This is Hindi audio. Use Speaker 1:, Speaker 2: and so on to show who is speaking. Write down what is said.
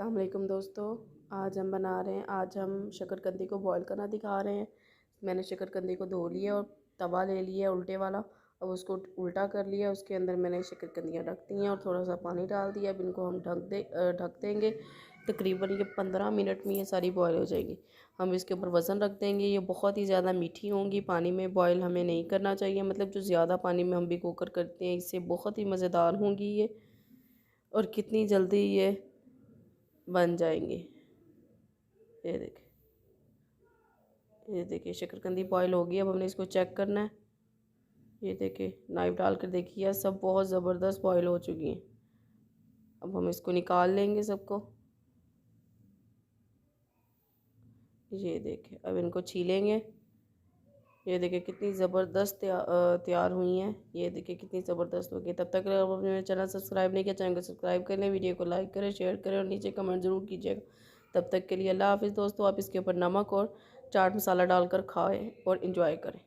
Speaker 1: अस्सलाम वालेकुम दोस्तों। आज हम शकरकंदी को बॉईल करना दिखा रहे हैं। मैंने शकरकंदी को धो लिया और तवा ले लिया उल्टे वाला। अब उसको उल्टा कर लिया। उसके अंदर मैंने शकरकंदियाँ रख दी हैं और थोड़ा सा पानी डाल दिया। अब इनको हम ढक देंगे। तकरीबन ये 15 मिनट में ये सारी बॉईल हो जाएगी। हम इसके ऊपर वज़न रख देंगे। ये बहुत ही ज़्यादा मीठी होंगी। पानी में बॉईल हमें नहीं करना चाहिए, मतलब जो ज़्यादा पानी में हम भी कुकर करते हैं, इससे बहुत ही मज़ेदार होंगी ये और कितनी जल्दी ये बन जाएंगे। ये देखिए शकरकंदी बॉईल हो गई। अब हमने इसको चेक करना है। ये देखिए नाइफ डाल कर देखिए, सब बहुत ज़बरदस्त बॉईल हो चुकी हैं। अब हम इसको निकाल लेंगे सबको। ये देखिए अब इनको छीलेंगे। ये देखिए कितनी ज़बरदस्त तैयार हुई हैं। ये देखिए कितनी ज़बरदस्त होगी। तब तक अगर आपने मेरा चैनल सब्सक्राइब नहीं किया, चैनल को सब्सक्राइब कर लें, वीडियो को लाइक करें, शेयर करें और नीचे कमेंट ज़रूर कीजिएगा। तब तक के लिए अल्लाह हाफ़िज़ दोस्तों। आप इसके ऊपर नमक और चाट मसाला डालकर खाएं और इंजॉय करें।